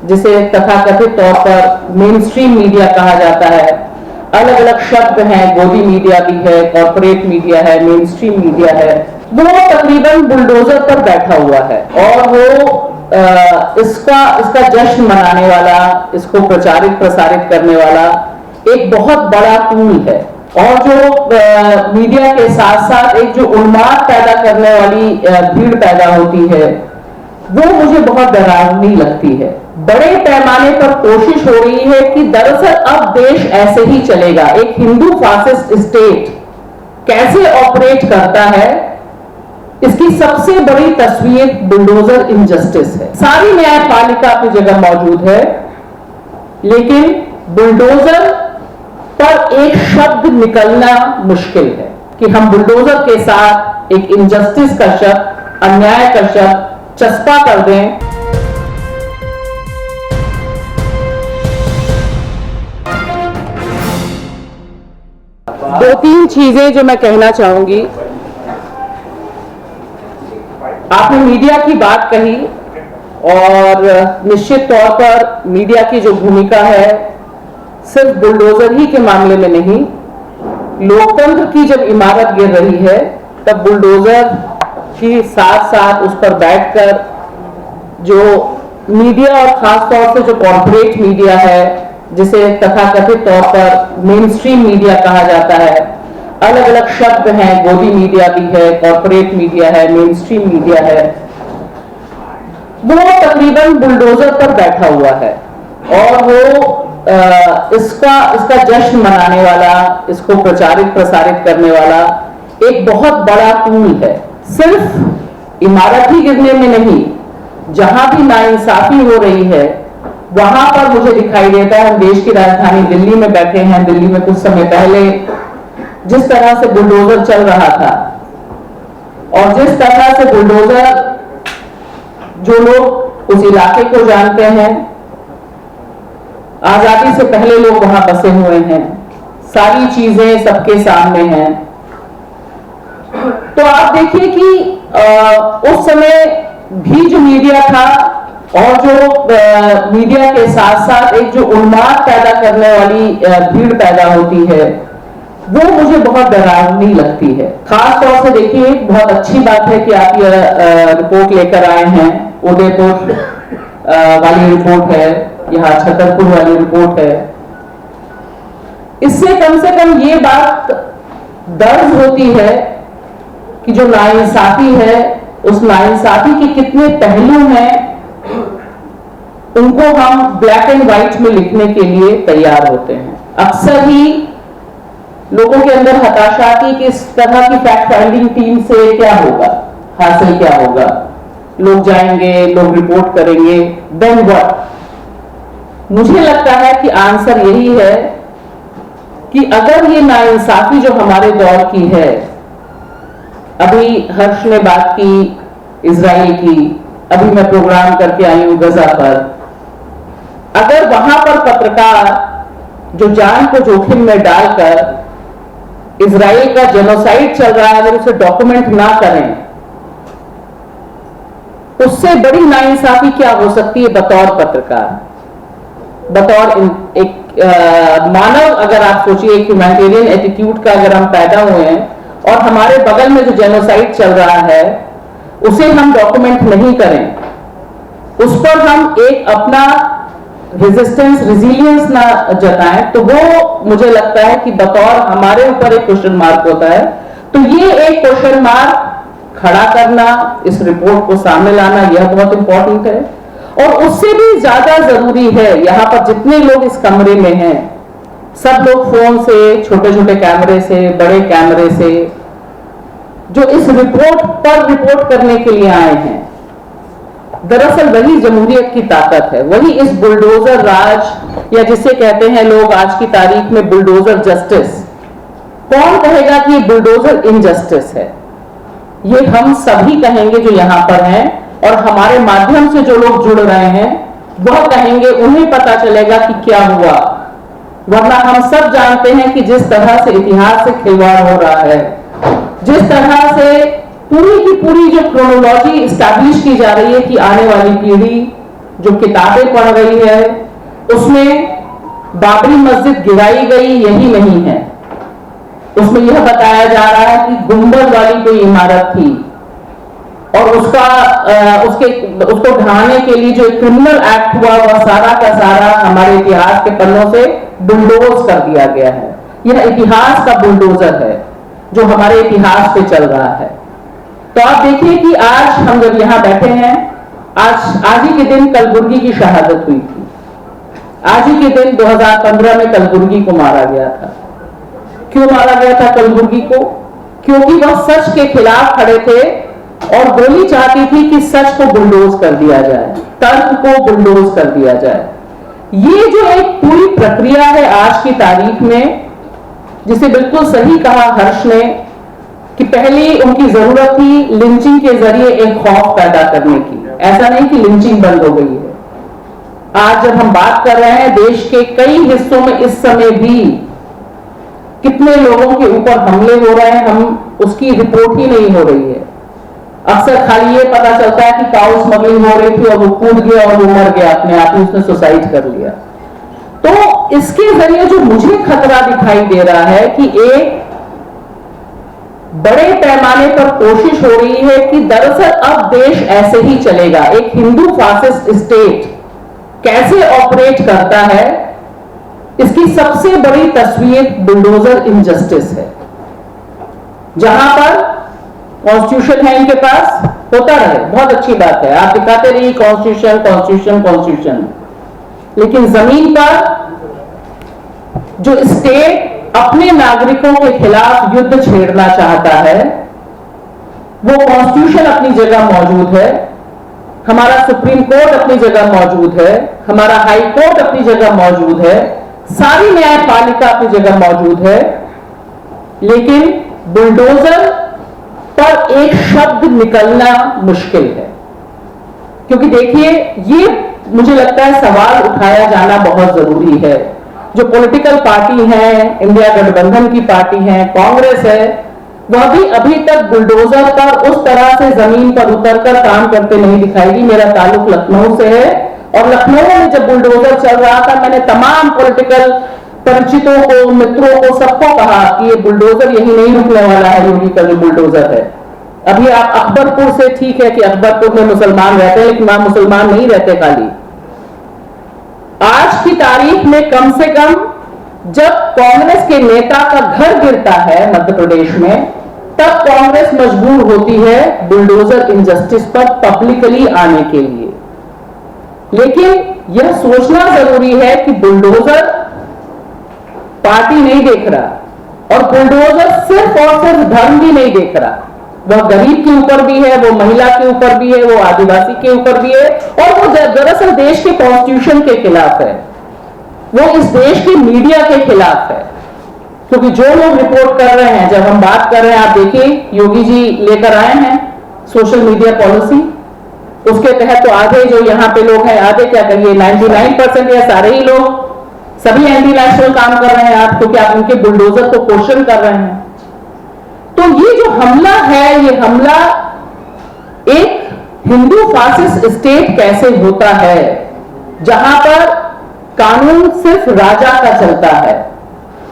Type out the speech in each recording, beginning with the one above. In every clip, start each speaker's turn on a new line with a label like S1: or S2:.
S1: जिसे तथाकथित तौर पर मेन स्ट्रीम मीडिया कहा जाता है। अलग अलग शब्द हैं, गोदी मीडिया भी है, कॉर्पोरेट मीडिया है, मेन स्ट्रीम मीडिया है। वो तकरीबन बुलडोजर पर बैठा हुआ है और वो इसका जश्न मनाने वाला, इसको प्रचारित प्रसारित करने वाला एक बहुत बड़ा टूल है। और जो मीडिया के साथ साथ एक जो उन्माद पैदा करने वाली भीड़ पैदा होती है, वो मुझे बहुत डरावनी लगती है। बड़े पैमाने पर कोशिश हो रही है कि दरअसल अब देश ऐसे ही चलेगा। एक हिंदू फासिस्ट स्टेट कैसे ऑपरेट करता है, इसकी सबसे बड़ी तस्वीर बुलडोजर इनजस्टिस है। सारी न्यायपालिका अपनी जगह मौजूद है, लेकिन बुलडोजर पर एक शब्द निकलना मुश्किल है कि हम बुलडोजर के साथ एक इनजस्टिस का शब्द, अन्याय का शब्द चस्पा कर दें। दो तीन चीजें जो मैं कहना चाहूंगी। आपने मीडिया की बात कही और निश्चित तौर पर मीडिया की जो भूमिका है सिर्फ बुलडोजर ही के मामले में नहीं, लोकतंत्र की जब इमारत गिर रही है तब बुलडोजर के साथ साथ उस पर बैठकर जो मीडिया और खासतौर से जो कॉर्पोरेट मीडिया है, जिसे तथाकथित तौर पर मेन स्ट्रीम मीडिया कहा जाता है, अलग अलग शब्द हैं, गोदी मीडिया भी है, कॉर्पोरेट मीडिया है, मेन स्ट्रीम मीडिया है, वो तकरीबन बुलडोजर पर बैठा हुआ है और वो इसका जश्न मनाने वाला, इसको प्रचारित प्रसारित करने वाला एक बहुत बड़ा टूल है। सिर्फ इमारत ही गिरने में नहीं, जहां भी नाइंसाफी हो रही है वहां पर मुझे दिखाई देता है। हम देश की राजधानी दिल्ली में बैठे हैं। दिल्ली में कुछ समय पहले जिस तरह से बुलडोजर चल रहा था और जिस तरह से बुलडोजर, जो लोग उस इलाके को जानते हैं, आजादी से पहले लोग वहां बसे हुए हैं, सारी चीजें सबके सामने हैं, तो आप देखिए कि उस समय भी जो मीडिया था और जो मीडिया के साथ साथ एक जो उन्माद पैदा करने वाली भीड़ पैदा होती है, वो मुझे बहुत डरावनी लगती है। खास तौर से देखिए, बहुत अच्छी बात है कि आप ये रिपोर्ट लेकर आए हैं। उदयपुर वाली रिपोर्ट है, यहाँ छतरपुर वाली रिपोर्ट है। इससे कम ये बात दर्ज होती है कि जो नाइंसाफी है, उस नाइंसाफी के कितने पहलू हैं, उनको हम ब्लैक एंड व्हाइट में लिखने के लिए तैयार होते हैं। अक्सर ही लोगों के अंदर हताशा आती कि इस तरह की फैक्ट फाइंडिंग टीम से क्या होगा, हासिल क्या होगा, लोग जाएंगे, लोग रिपोर्ट करेंगे, देन व्हाट। मुझे लगता है कि आंसर यही है कि अगर ये नाइंसाफी जो हमारे दौर की है, अभी हर्ष ने बात की इजराइल की, अभी मैं प्रोग्राम करके आई हूं गजा पर, अगर वहां पर पत्रकार जो जान को जोखिम में डालकर इजराइल का जेनोसाइड चल रहा है, अगर उसे डॉक्यूमेंट ना करें, उससे बड़ी नाइंसाफी क्या हो सकती है बतौर पत्रकार, बतौर एक मानव। अगर आप सोचिए, एक ह्यूमैनिटेरियन एटीट्यूड का अगर हम पैदा हुए हैं और हमारे बगल में जो जेनोसाइड चल रहा है उसे हम डॉक्यूमेंट नहीं करें, उस पर हम एक अपना रेजिस्टेंस, रिजिलियंस ना जताएं, तो वो मुझे लगता है कि बतौर हमारे ऊपर एक क्वेश्चन मार्क होता है। तो ये एक क्वेश्चन मार्क खड़ा करना, इस रिपोर्ट को सामने लाना, यह बहुत इंपॉर्टेंट है। और उससे भी ज्यादा जरूरी है, यहाँ पर जितने लोग इस कमरे में हैं, सब लोग फोन से, छोटे छोटे कैमरे से, बड़े कैमरे से, जो इस रिपोर्ट पर रिपोर्ट करने के लिए आए हैं, दरअसल वही जमहूरियत की ताकत है, वही इस बुलडोजर राज, या जिसे कहते हैं लोग आज की तारीख में बुलडोजर जस्टिस। कौन कहेगा कि ये बुलडोजर इनजस्टिस है? ये हम सभी कहेंगे जो यहां पर हैं, और हमारे माध्यम से जो लोग जुड़ रहे हैं वह कहेंगे, उन्हें पता चलेगा कि क्या हुआ। वरना हम सब जानते हैं कि जिस तरह से इतिहास से खिलवाड़ हो रहा है, जिस तरह से पूरी की पूरी जो क्रोनोलॉजी स्टैब्लिश की जा रही है कि आने वाली पीढ़ी जो किताबें पढ़ रही है, उसमें बाबरी मस्जिद गिराई गई यही नहीं है, उसमें यह बताया जा रहा है कि गुंबद वाली कोई इमारत थी और उसको ढहाने के लिए जो क्रिमिनल एक्ट हुआ वह सारा का सारा हमारे इतिहास के पन्नों से बुलडोज कर दिया गया है। यह इतिहास का बुलडोजर है जो हमारे इतिहास पे चल रहा है। तो आप देखिए कि आज हम जब यहां बैठे हैं, आज ही के दिन कलबुर्गी की शहादत हुई थी। आज ही के दिन 2015 में कलबुर्गी को मारा गया था। क्यों मारा गया था कलबुर्गी को? क्योंकि वह सच के खिलाफ खड़े थे और गोली चाहती थी कि सच को बुलडोज कर दिया जाए, तर्क को बुलडोज कर दिया जाए। ये जो एक पूरी प्रक्रिया है आज की तारीख में, जिसे बिल्कुल सही कहा हर्ष ने कि पहले उनकी जरूरत थी लिंचिंग के जरिए एक खौफ पैदा करने की। ऐसा नहीं कि लिंचिंग बंद हो गई है। आज जब हम बात कर रहे हैं, देश के कई हिस्सों में इस समय भी कितने लोगों के ऊपर हमले हो रहे हैं, हम उसकी रिपोर्ट ही नहीं हो रही है। अक्सर खाली ये पता चलता है कि काउ स्मगलिंग हो रही थी और वो कूद गया और वो मर गया, अपने आप ही उसने सुसाइड कर लिया। तो इसके जरिए जो मुझे खतरा दिखाई दे रहा है कि एक बड़े पैमाने पर कोशिश हो रही है कि दरअसल अब देश ऐसे ही चलेगा। एक हिंदू फासिस्ट स्टेट कैसे ऑपरेट करता है, इसकी सबसे बड़ी तस्वीर बुलडोजर इनजस्टिस है। जहां पर कॉन्स्टिट्यूशन है इनके पास, होता रहे, बहुत अच्छी बात है, आप दिखाते रहिए कॉन्स्टिट्यूशन कॉन्स्टिट्यूशन कॉन्स्टिट्यूशन, लेकिन जमीन पर जो स्टेट अपने नागरिकों के खिलाफ युद्ध छेड़ना चाहता है, वो कॉन्स्टिट्यूशन अपनी जगह मौजूद है, हमारा सुप्रीम कोर्ट अपनी जगह मौजूद है, हमारा हाई कोर्ट अपनी जगह मौजूद है, सारी न्यायपालिका अपनी जगह मौजूद है, लेकिन बुलडोजर पर एक शब्द निकलना मुश्किल है। क्योंकि देखिए, ये मुझे लगता है सवाल उठाया जाना बहुत जरूरी है। जो पॉलिटिकल पार्टी है, इंडिया गठबंधन की पार्टी है, कांग्रेस है, वह भी अभी तक बुलडोजर पर उस तरह से जमीन पर उतरकर काम करते नहीं दिखाई दी। मेरा ताल्लुक लखनऊ से है और लखनऊ में जब बुलडोजर चल रहा था, मैंने तमाम पॉलिटिकल परिचितों को, मित्रों को, सबको कहा कि ये बुलडोजर यही नहीं रुकने वाला है, योगी का जो बुलडोजर है। अभी आप अकबरपुर से, ठीक है कि अकबरपुर में मुसलमान रहते हैं, लेकिन वहां मुसलमान नहीं रहते खाली। आज की तारीख में कम से कम जब कांग्रेस के नेता का घर गिरता है मध्य प्रदेश में, तब कांग्रेस मजबूर होती है बुलडोजर इनजस्टिस पर पब्लिकली आने के लिए। लेकिन यह सोचना जरूरी है कि बुलडोजर पार्टी नहीं देख रहा और बुलडोजर सिर्फ और सिर्फ धर्म भी नहीं देख रहा, वह गरीब के ऊपर भी है, वो महिला के ऊपर भी है, वो आदिवासी के ऊपर भी है, और वो दरअसल देश के कॉन्स्टिट्यूशन के खिलाफ है, वो इस देश के मीडिया के खिलाफ है। क्योंकि जो लोग रिपोर्ट कर रहे हैं, जब हम बात कर रहे हैं, आप देखिए योगी जी लेकर आए हैं सोशल मीडिया पॉलिसी, उसके तहत तो आधे जो यहाँ पे लोग हैं, आधे क्या करिए 99% या सारे ही लोग सभी एंटी नेशनल काम कर रहे हैं आप, क्योंकि आप उनके बुलडोजर को क्वेश्चन कर रहे हैं। तो ये जो हमला है, ये हमला एक हिंदू फासिस्ट स्टेट कैसे होता है, जहां पर कानून सिर्फ राजा का चलता है।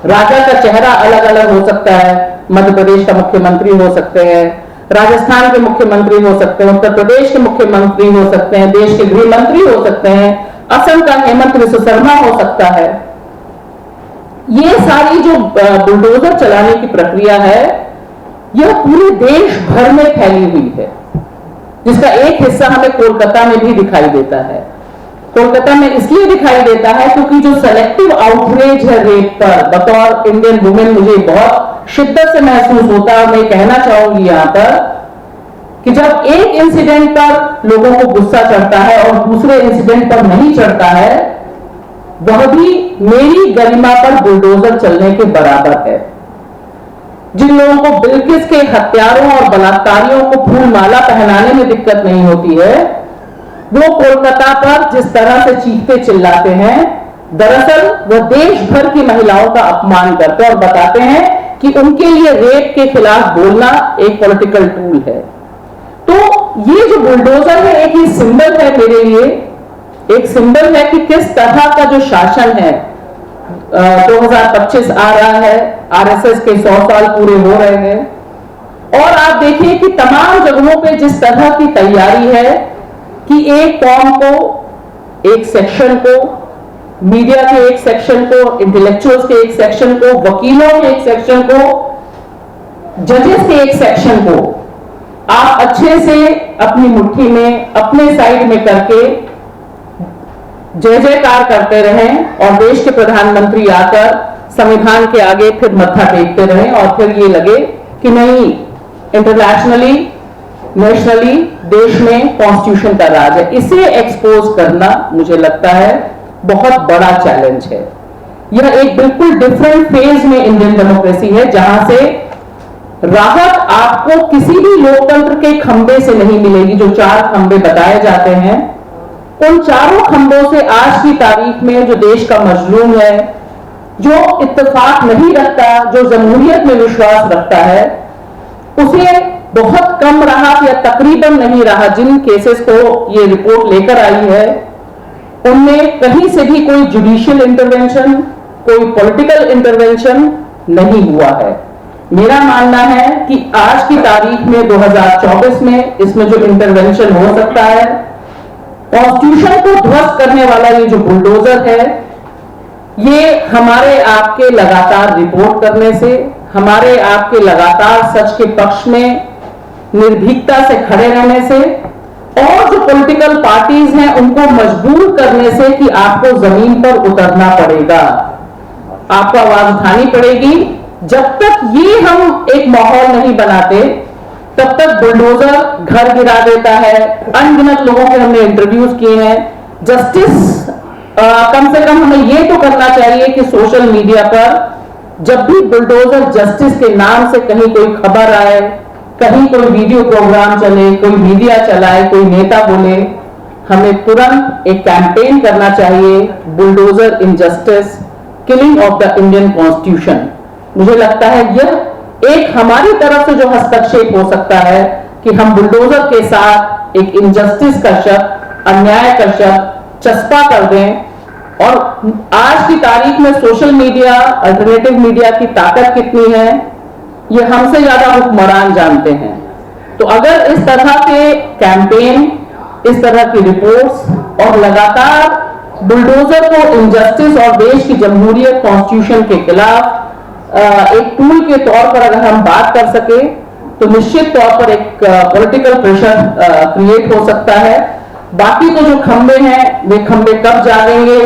S1: राजा का चेहरा अलग अलग हो सकता है, मध्य प्रदेश का मुख्यमंत्री हो सकते हैं, राजस्थान के मुख्यमंत्री हो सकते हैं, उत्तर प्रदेश के मुख्यमंत्री हो सकते हैं, देश के गृह मंत्री हो सकते हैं, असम का हेमंत विश्व शर्मा हो सकता है। ये सारी जो बुलडोजर चलाने की प्रक्रिया है, यह पूरे देश भर में फैली हुई है, जिसका एक हिस्सा हमें कोलकाता में भी दिखाई देता है। कोलकाता में इसलिए दिखाई देता है क्योंकि जो सेलेक्टिव आउटरीच है रेप पर, बतौर इंडियन वुमेन मुझे बहुत शिद्दत से महसूस होता है। मैं कहना चाहूंगी यहां पर कि जब एक इंसिडेंट पर लोगों को गुस्सा चढ़ता है और दूसरे इंसिडेंट पर नहीं चढ़ता है, वह भी मेरी गरिमा पर बुलडोजर चलने के बराबर है। जिन लोगों को बिल्किस के हत्यारों और बलात्कारियों को फूलमाला पहनाने में दिक्कत नहीं होती है, वो कोलकाता पर जिस तरह से चीखते चिल्लाते हैं, दरअसल वो देश भर की महिलाओं का अपमान करते हैं और बताते हैं कि उनके लिए रेप के खिलाफ बोलना एक पॉलिटिकल टूल है। तो ये जो बुलडोजर है, एक ही सिंबल है मेरे लिए एक सिंबल है कि किस तरह का जो शासन है 2025 आ रहा है, आरएसएस के 100 साल पूरे हो रहे हैं। और आप देखिए कि तमाम जगहों पे जिस तरह की तैयारी है कि एक कौम को, एक सेक्शन को, मीडिया के एक सेक्शन को, इंटेलेक्चुअल्स के एक सेक्शन को, वकीलों के एक सेक्शन को, जजेस के एक सेक्शन को आप अच्छे से अपनी मुट्ठी में, अपने साइड में करके जय जयकार करते रहें और देश के प्रधानमंत्री आकर संविधान के आगे फिर मत्था टेकते रहें और फिर ये लगे कि नहीं, इंटरनेशनली, नेशनली देश में कॉन्स्टिट्यूशन का राज है। इसे एक्सपोज करना मुझे लगता है बहुत बड़ा चैलेंज है। यह एक बिल्कुल डिफरेंट फेज में इंडियन डेमोक्रेसी है, जहां से राहत आपको किसी भी लोकतंत्र के खंबे से नहीं मिलेगी। जो 4 खंबे बताए जाते हैं, उन चारों खंभों से आज की तारीख में जो देश का मजलूम है, जो इत्तेफाक नहीं रखता, जो जमहूरियत में विश्वास रखता है, उसे बहुत कम राहत या तकरीबन नहीं रहा। जिन केसेस को ये रिपोर्ट लेकर आई है, उनमें कहीं से भी कोई जुडिशियल इंटरवेंशन, कोई पॉलिटिकल इंटरवेंशन नहीं हुआ है। मेरा मानना है कि आज की तारीख में 2024 में इसमें जो इंटरवेंशन हो सकता है, कॉन्स्टिट्यूशन को ध्वस्त करने वाला ये जो बुलडोजर है, ये हमारे आपके लगातार रिपोर्ट करने से, हमारे आपके लगातार सच के पक्ष में निर्भीकता से खड़े रहने से, और जो पॉलिटिकल पार्टीज हैं उनको मजबूर करने से कि आपको जमीन पर उतरना पड़ेगा, आपको आवाज उठानी पड़ेगी। जब तक ये हम एक माहौल नहीं बनाते, तब तक बुलडोजर घर गिरा देता है। अनगिनत लोगों के हमने इंटरव्यूज किए हैं। जस्टिस कम से कम हमें ये तो करना चाहिए कि सोशल मीडिया पर जब भी बुलडोजर जस्टिस के नाम से कहीं कोई खबर आए, कहीं कोई वीडियो प्रोग्राम चले, कोई मीडिया चलाए, कोई नेता बोले, हमें तुरंत एक कैंपेन करना चाहिए, bulldozer injustice, killing of the Indian constitution. मुझे लगता है यह एक हमारी तरफ से जो हस्तक्षेप हो सकता है कि हम बुलडोजर के साथ एक इनजस्टिस का शब्द, अन्याय का शब्द चस्पा कर दें। और आज की तारीख में सोशल मीडिया, अल्टरनेटिव मीडिया की ताकत कितनी है, ये हमसे ज्यादा हुक्मरान जानते हैं। तो अगर इस तरह के कैंपेन, इस तरह की रिपोर्ट्स और लगातार बुलडोजर को इनजस्टिस और देश की जमहूरियत, कॉन्स्टिट्यूशन के खिलाफ एक टूल के तौर पर अगर हम बात कर सके, तो निश्चित तौर पर एक पॉलिटिकल प्रेशर क्रिएट हो सकता है। बाकी तो जो खंबे हैं, वे खंबे कब जागेंगे,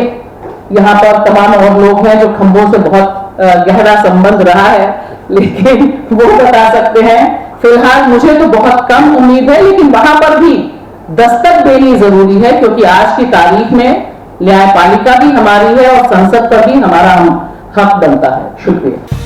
S1: यहाँ पर तमाम और लोग हैं जो खंबों से बहुत गहरा संबंध रहा है, लेकिन वो बता सकते हैं। फिलहाल मुझे तो बहुत कम उम्मीद है, लेकिन वहां पर भी दस्तक देनी जरूरी है, क्योंकि आज की तारीख में न्यायपालिका भी हमारी है और संसद पर भी हमारा हक बनता है। शुक्रिया।